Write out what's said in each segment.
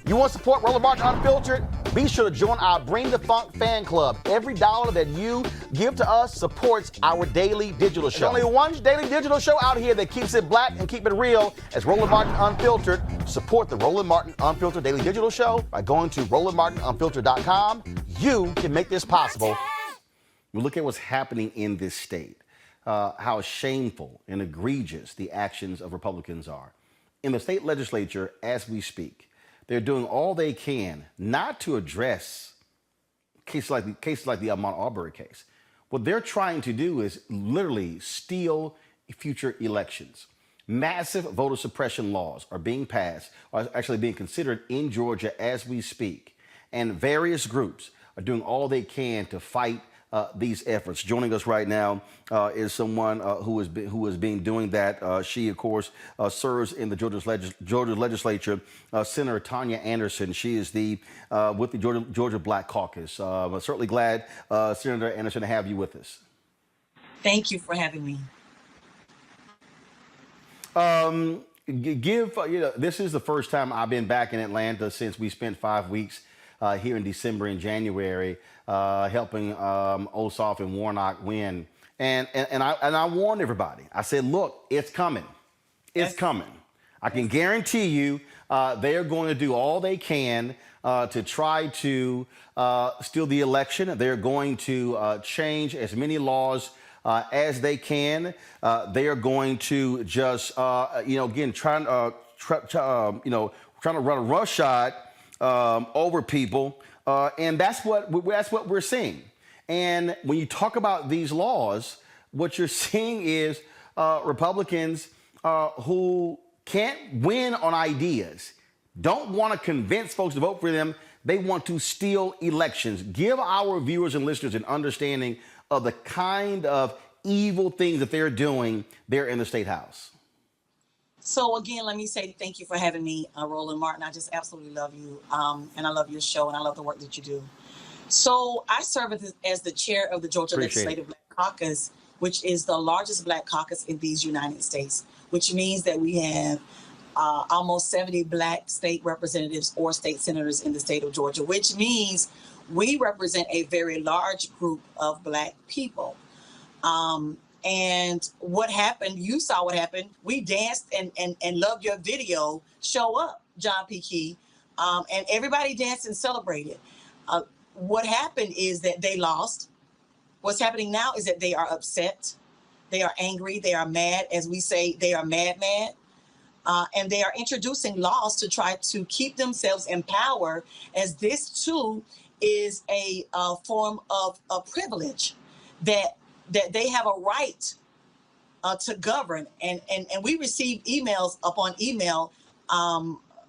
You want to support Roland Martin Unfiltered? Be sure to join our Bring the Funk fan club. Every dollar that you give to us supports our daily digital show. There's only one daily digital show out here that keeps it black and keep it real as Roland Martin Unfiltered. Support the Roland Martin Unfiltered daily digital show by going to RolandMartinUnfiltered.com. You can make this possible. We look at what's happening in this state, how shameful and egregious the actions of Republicans are. In the state legislature, as we speak, they're doing all they can not to address cases like the Ahmaud Arbery case. What they're trying to do is literally steal future elections. Massive voter suppression laws are being passed, are actually being considered in Georgia as we speak. And various groups are doing all they can to fight these efforts. Joining us right now is someone who has been doing that. She, of course, serves in the Georgia Legislature. Senator Tonya Anderson. She is with the Georgia Black Caucus. I'm certainly glad, Senator Anderson, to have you with us. Thank you for having me. This is the first time I've been back in Atlanta since we spent 5 weeks here in December and January, helping Ossoff and Warnock win. And I warned everybody. I said, look, it's coming. It's coming. I can guarantee you they are going to do all they can to try to steal the election. They're going to change as many laws as they can. They are going to just, again, trying to run a roughshod over people, and that's what we're seeing. And when you talk about these laws, what you're seeing is Republicans who can't win on ideas, don't want to convince folks to vote for them. They want to steal elections. Give our viewers and listeners an understanding of the kind of evil things that they're doing there in the State House. So again, let me say thank you for having me, Roland Martin. I just absolutely love you, and I love your show, and I love the work that you do. So I serve as the chair of the Georgia Legislative Black Caucus, which is the largest Black caucus in these United States, which means that we have almost 70 Black state representatives or state senators in the state of Georgia, which means we represent a very large group of Black people. And what happened, you saw what happened. We danced and loved your video, Show Up, John P. Key, and everybody danced and celebrated. What happened is that they lost. What's happening now is that they are upset. They are angry. They are mad. As we say, they are mad. And they are introducing laws to try to keep themselves in power, as this too is a form of a privilege that they have a right to govern. And we received emails upon email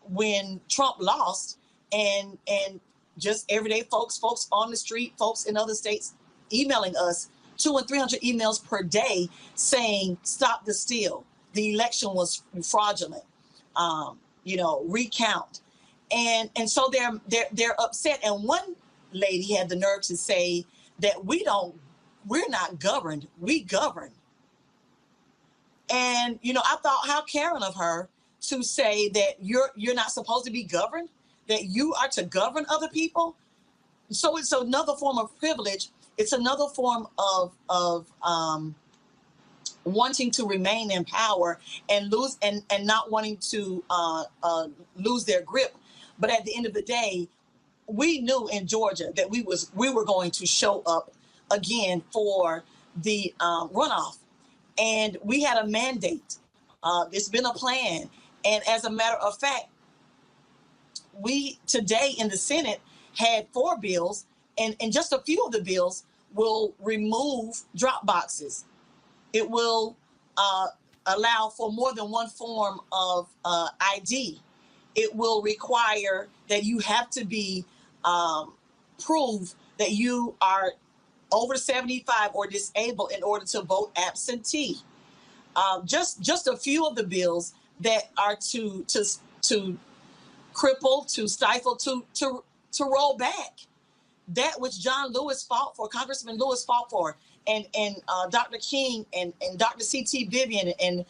when Trump lost, and just everyday folks on the street, folks in other states emailing us 200 and 300 emails per day saying, stop the steal. The election was fraudulent, recount. And so they're upset. And one lady had the nerve to say that we're not governed, we govern. And, I thought, how caring of her to say that you're not supposed to be governed, that you are to govern other people. So it's another form of privilege. It's another form of wanting to remain in power and lose and not wanting to lose their grip. But at the end of the day, we knew in Georgia that we were going to show up again for the runoff, and we had a mandate. There's been a plan, and as a matter of fact, we today in the Senate had 4 bills, and just a few of the bills will remove drop boxes. It will allow for more than one form of ID. It will require that you have to be prove that you are over 75 or disabled in order to vote absentee. Just a few of the bills that are to cripple, to stifle, to roll back that which John Lewis fought for, Congressman Lewis fought for, and Dr. King and Dr. C.T. Vivian and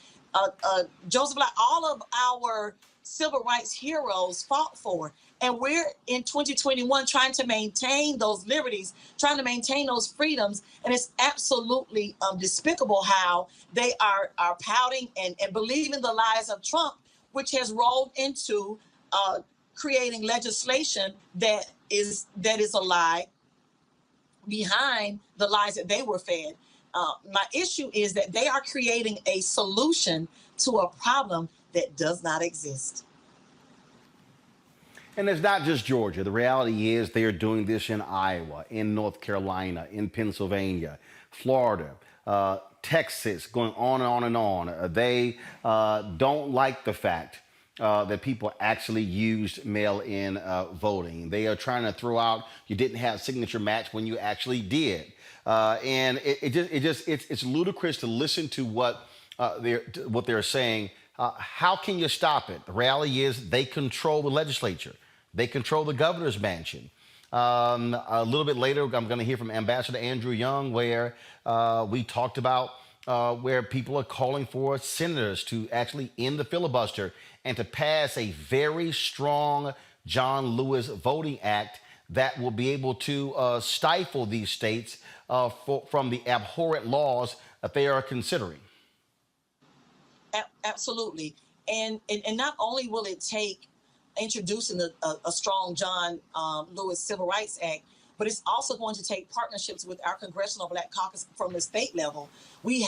Joseph Black, all of our civil rights heroes fought for. And we're in 2021 trying to maintain those liberties, trying to maintain those freedoms. And it's absolutely despicable how they are pouting and believing the lies of Trump, which has rolled into creating legislation that is a lie behind the lies that they were fed. My issue is that they are creating a solution to a problem that does not exist. And it's not just Georgia. The reality is they are doing this in Iowa, in North Carolina, in Pennsylvania, Florida, Texas, going on and on and on. They don't like the fact that people actually used mail-in voting. They are trying to throw out you didn't have signature match when you actually did, and it's ludicrous to listen to what they're saying. How can you stop it? The reality is they control the legislature. They control the governor's mansion. A little bit later, I'm going to hear from Ambassador Andrew Young, where we talked about where people are calling for senators to actually end the filibuster and to pass a very strong John Lewis Voting Act that will be able to stifle these states from the abhorrent laws that they are considering. Absolutely. And not only will it take introducing a strong John Lewis Civil Rights Act, but it's also going to take partnerships with our Congressional Black Caucus from the state level. We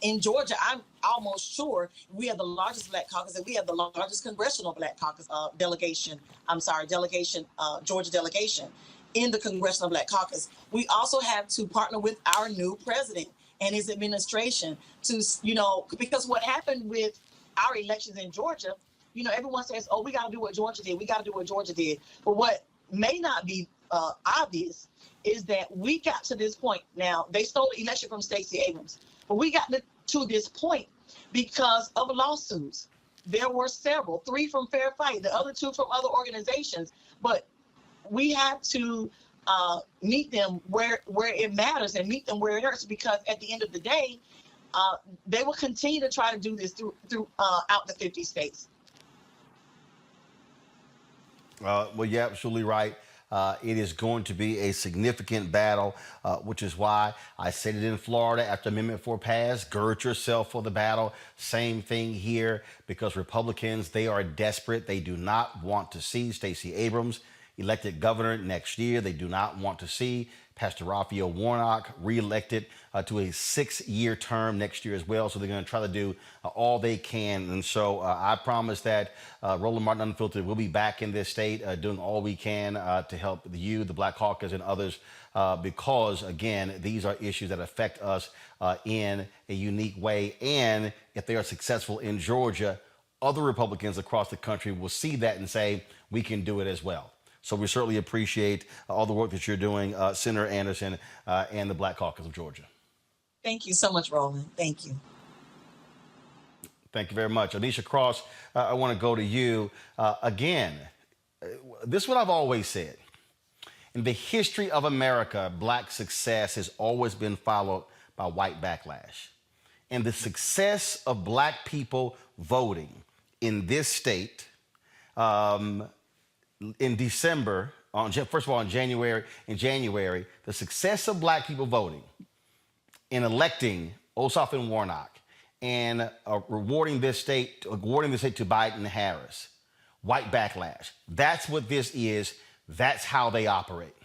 in Georgia, I'm almost sure we have the largest Black Caucus and we have the largest Congressional Black Caucus delegation, Georgia delegation in the Congressional Black Caucus. We also have to partner with our new president and his administration to, because what happened with our elections in Georgia, everyone says, oh, we got to do what Georgia did. We got to do what Georgia did. But what may not be obvious is that we got to this point. Now, they stole the election from Stacey Abrams, but we got to this point because of lawsuits. There were several, 3 from Fair Fight, the other 2 from other organizations. But we have to meet them where it matters and meet them where it hurts, because at the end of the day, they will continue to try to do this throughout the 50 states. Well, you're absolutely right. It is going to be a significant battle, which is why I said it in Florida after Amendment 4 passed. Gird yourself for the battle. Same thing here, because Republicans, they are desperate. They do not want to see Stacey Abrams elected governor next year. They do not want to see Pastor Raphael Warnock reelected to a 6-year term next year as well. So they're going to try to do all they can. And so I promise that Roland Martin Unfiltered will be back in this state doing all we can to help you, the Black Caucus, and others, because, again, these are issues that affect us in a unique way. And if they are successful in Georgia, other Republicans across the country will see that and say, we can do it as well. So we certainly appreciate all the work that you're doing, Senator Anderson, and the Black Caucus of Georgia. Thank you so much, Roland. Thank you. Thank you very much. Anisha Cross, I want to go to you. Again, this is what I've always said. In the history of America, Black success has always been followed by white backlash. And the success of Black people voting in this state, in December, first of all, in January, the success of Black people voting in electing Ossoff and Warnock and awarding this state to Biden and Harris, white backlash. That's what this is. That's how they operate.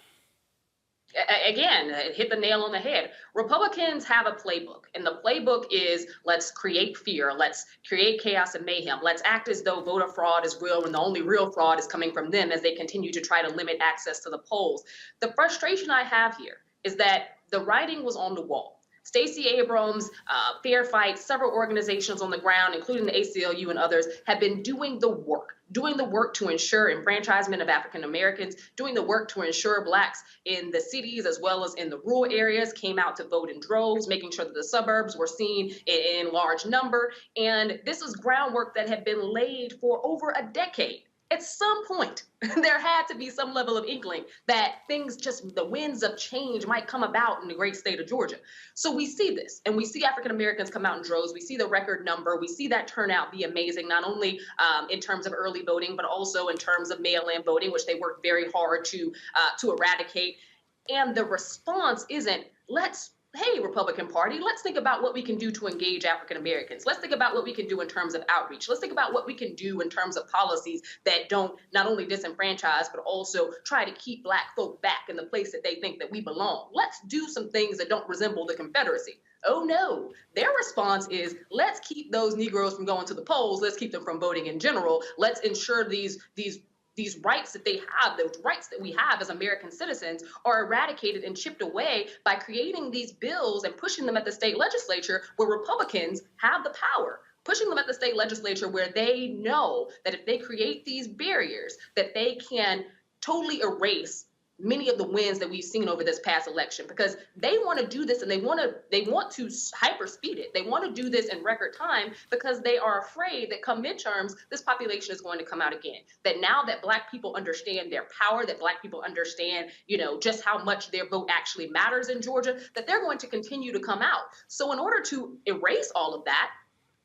Again, hit the nail on the head. Republicans have a playbook, and the playbook is let's create fear, let's create chaos and mayhem, let's act as though voter fraud is real when the only real fraud is coming from them as they continue to try to limit access to the polls. The frustration I have here is that the writing was on the wall. Stacey Abrams, Fair Fight, several organizations on the ground, including the ACLU and others, have been doing the work to ensure enfranchisement of African Americans, doing the work to ensure Blacks in the cities as well as in the rural areas came out to vote in droves, making sure that the suburbs were seen in large number. And this is groundwork that had been laid for over a decade. At some point, there had to be some level of inkling that things just, the winds of change might come about in the great state of Georgia. So we see this, and we see African Americans come out in droves. We see the record number. We see that turnout be amazing, not only in terms of early voting, but also in terms of mail-in voting, which they worked very hard to eradicate. And the response isn't, hey, Republican Party, let's think about what we can do to engage African Americans. Let's think about what we can do in terms of outreach. Let's think about what we can do in terms of policies that don't not only disenfranchise, but also try to keep Black folk back in the place that they think that we belong. Let's do some things that don't resemble the Confederacy. Oh no, their response is, let's keep those Negroes from going to the polls. Let's keep them from voting in general. Let's ensure these rights that they have, those rights that we have as American citizens, are eradicated and chipped away by creating these bills and pushing them at the state legislature where Republicans have the power, pushing them at the state legislature where they know that if they create these barriers, that they can totally erase many of the wins that we've seen over this past election, because they want to do this and they want to hyper speed it. They want to do this in record time because they are afraid that come midterms, this population is going to come out again. That now that Black people understand their power, that Black people understand, just how much their vote actually matters in Georgia, that they're going to continue to come out. So in order to erase all of that,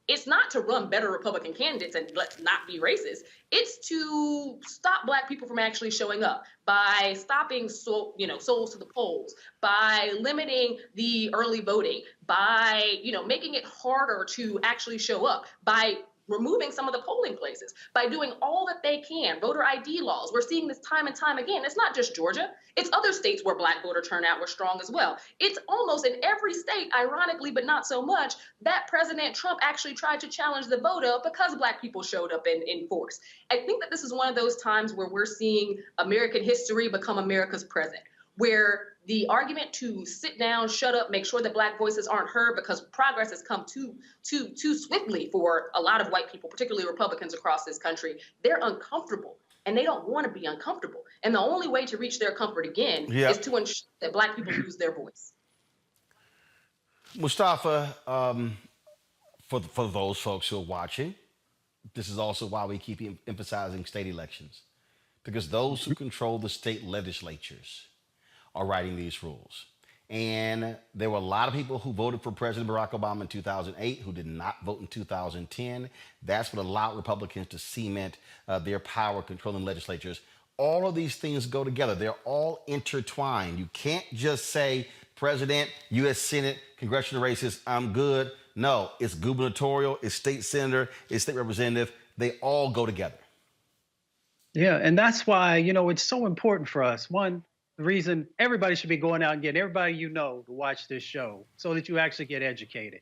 it's not to run better Republican candidates and let's not be racist. It's to stop Black people from actually showing up by stopping souls to the polls, by limiting the early voting, by making it harder to actually show up, by removing some of the polling places, by doing all that they can. Voter ID laws, we're seeing this time and time again. It's not just Georgia. It's other states where Black voter turnout was strong as well. It's almost in every state, ironically, but not so much, that President Trump actually tried to challenge the voter because Black people showed up in force. I think that this is one of those times where we're seeing American history become America's present, where the argument to sit down, shut up, make sure that Black voices aren't heard because progress has come too swiftly for a lot of white people, particularly Republicans across this country. They're uncomfortable and they don't want to be uncomfortable. And the only way to reach their comfort again is to ensure that Black people lose their voice. Mustafa, for those folks who are watching, this is also why we keep emphasizing state elections, because those who control the state legislatures are writing these rules. And there were a lot of people who voted for President Barack Obama in 2008 who did not vote in 2010. That's what allowed Republicans to cement their power controlling legislatures. All of these things go together. They're all intertwined. You can't just say, President, U.S. Senate, congressional races, I'm good. No, it's gubernatorial, it's state senator, it's state representative. They all go together. Yeah, and that's why, it's so important for us. One, the reason everybody should be going out and getting everybody to watch this show so that you actually get educated.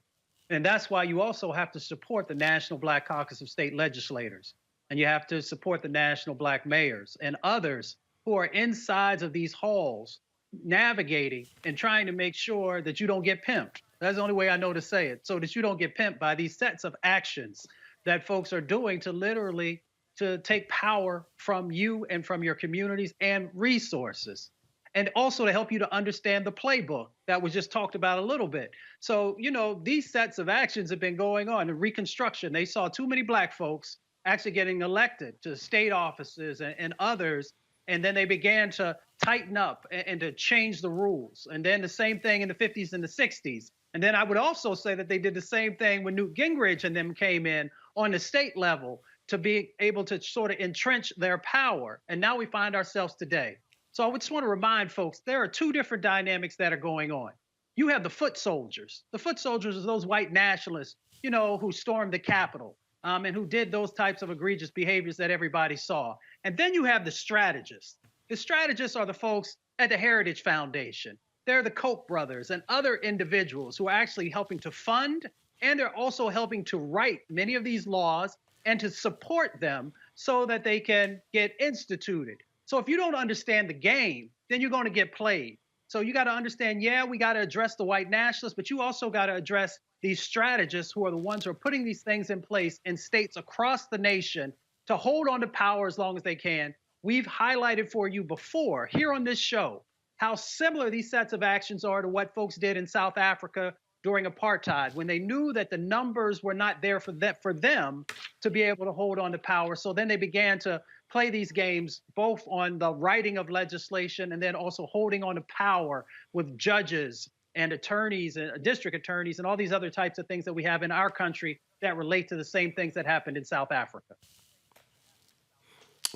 And that's why you also have to support the National Black Caucus of State Legislators. And you have to support the National Black Mayors and others who are inside of these halls navigating and trying to make sure that you don't get pimped. That's the only way I know to say it, so that you don't get pimped by these sets of actions that folks are doing to literally to take power from you and from your communities and resources. And also to help you to understand the playbook that was just talked about a little bit. So, these sets of actions have been going on. In Reconstruction, they saw too many Black folks actually getting elected to state offices and others. And then they began to tighten up and to change the rules. And then the same thing in the 50s and the 60s. And then I would also say that they did the same thing when Newt Gingrich and them came in on the state level to be able to sort of entrench their power. And now we find ourselves today. So I just want to remind folks, there are two different dynamics that are going on. You have the foot soldiers. The foot soldiers are those white nationalists, who stormed the Capitol and who did those types of egregious behaviors that everybody saw. And then you have the strategists. The strategists are the folks at the Heritage Foundation. They're the Koch brothers and other individuals who are actually helping to fund, and they're also helping to write many of these laws and to support them so that they can get instituted. So if you don't understand the game, then you're going to get played. So you got to understand, we got to address the white nationalists, but you also got to address these strategists who are the ones who are putting these things in place in states across the nation to hold on to power as long as they can. We've highlighted for you before here on this show how similar these sets of actions are to what folks did in South Africa during apartheid, when they knew that the numbers were not there for them to be able to hold on to power. So then they began to play these games, both on the writing of legislation and then also holding on to power with judges and attorneys and district attorneys and all these other types of things that we have in our country that relate to the same things that happened in South Africa.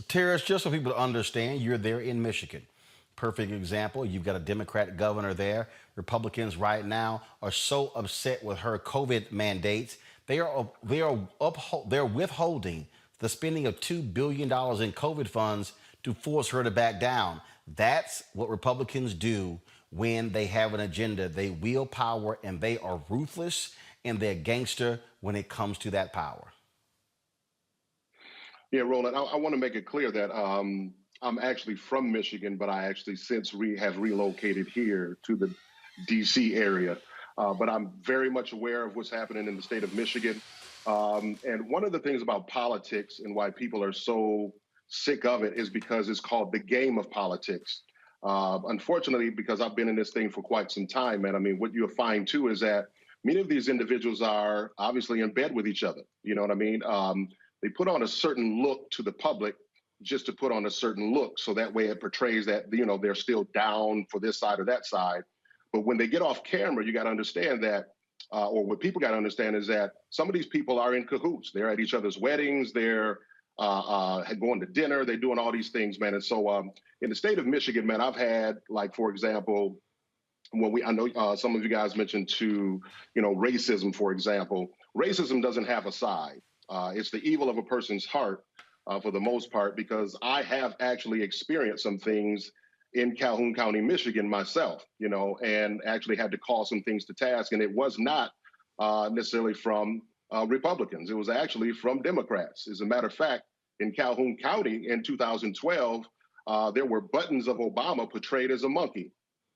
Terrence, just so people understand, you're there in Michigan. Perfect example. You've got a Democrat governor there. Republicans right now are so upset with her COVID mandates. They're withholding the spending of $2 billion in COVID funds to force her to back down. That's what Republicans do when they have an agenda. They wield power, and they are ruthless, and they're gangster when it comes to that power. Yeah, Roland, I want to make it clear that I'm actually from Michigan, but I actually since have relocated here to the D.C. area. But I'm very much aware of what's happening in the state of Michigan. And one of the things about politics and why people are so sick of it is because it's called the game of politics. Unfortunately, because I've been in this thing for quite some time, and I mean, what you'll find too is that many of these individuals are obviously in bed with each other. You know what I mean? They put on a certain look to the public just to put on a certain look. So that way it portrays that, you know, they're still down for this side or that side. But when they get off camera, you got to understand that, or what people got to understand is that some of these people are in cahoots. They're at each other's weddings. They're going to dinner. They're doing all these things, man. And so in the state of Michigan, man, I've had, like, for example, I know some of you guys mentioned racism, for example. Racism doesn't have a side. It's the evil of a person's heart for the most part, because I have actually experienced some things in Calhoun County, Michigan myself, and actually had to call some things to task. And it was not necessarily from Republicans. It was actually from Democrats. As a matter of fact, in Calhoun County in 2012, there were buttons of Obama portrayed as a monkey.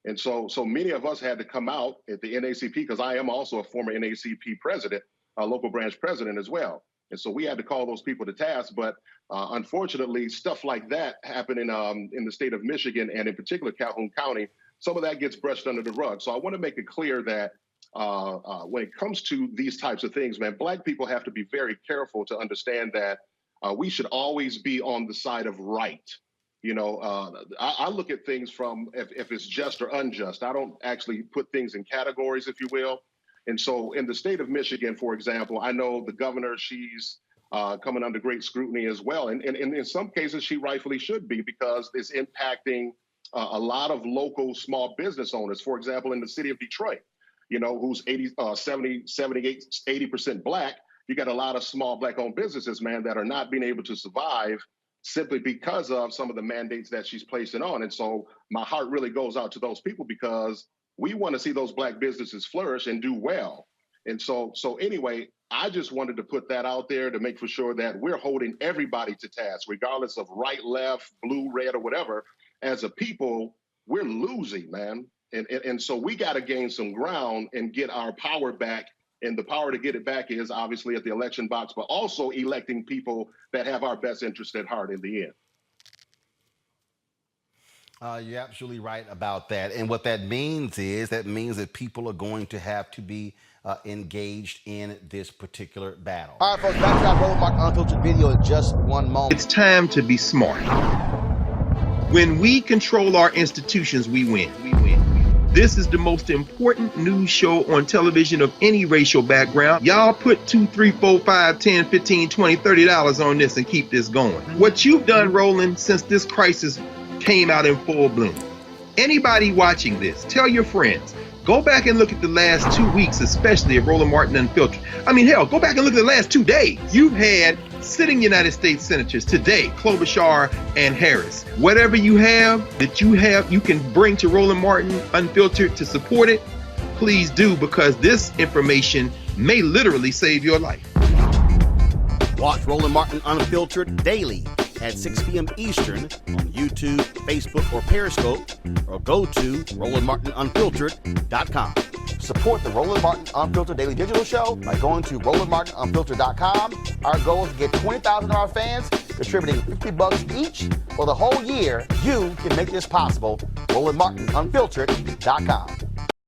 And so many of us had to come out at the NACP, because I am also a former NACP president, local branch president as well. And so we had to call those people to task. But unfortunately, stuff like that happened in the state of Michigan, and in particular Calhoun County. Some of that gets brushed under the rug. So I want to make it clear that when it comes to these types of things, man, Black people have to be very careful to understand that we should always be on the side of right. I look at things from if it's just or unjust. I don't actually put things in categories, if you will. And so in the state of Michigan, for example, I know the governor, she's coming under great scrutiny as well. And in some cases, she rightfully should be, because it's impacting a lot of local small business owners. For example, in the city of Detroit, who's 80% Black, you got a lot of small Black-owned businesses, man, that are not being able to survive simply because of some of the mandates that she's placing on. And so my heart really goes out to those people, because we want to see those Black businesses flourish and do well. And so anyway, I just wanted to put that out there to make for sure that we're holding everybody to task, regardless of right, left, blue, red, or whatever. As a people, we're losing, man. And so we got to gain some ground and get our power back. And the power to get it back is obviously at the election box, but also electing people that have our best interest at heart in the end. You're absolutely right about that. And what that means is that people are going to have to be engaged in this particular battle. All right, folks, back to our Roland Martin Unfiltered video in just one moment. It's time to be smart. When we control our institutions, we win. This is the most important news show on television of any racial background. Y'all put $2, $3, $4, $5, $10, $15, $20, $30 on this and keep this going. What you've done, Roland, since this crisis came out in full bloom. Anybody watching this, tell your friends. Go back and look at the last 2 weeks, especially of Roland Martin Unfiltered. I mean, hell, go back and look at the last 2 days. You've had sitting United States senators today, Klobuchar and Harris. Whatever you have you can bring to Roland Martin Unfiltered to support it, please do, because this information may literally save your life. Watch Roland Martin Unfiltered daily at 6 p.m. Eastern on YouTube, Facebook, or Periscope, or go to RolandMartinUnfiltered.com. Support the Roland Martin Unfiltered Daily Digital Show by going to RolandMartinUnfiltered.com. Our goal is to get 20,000 of our fans contributing $50 each for the whole year. You can make this possible. RolandMartinUnfiltered.com.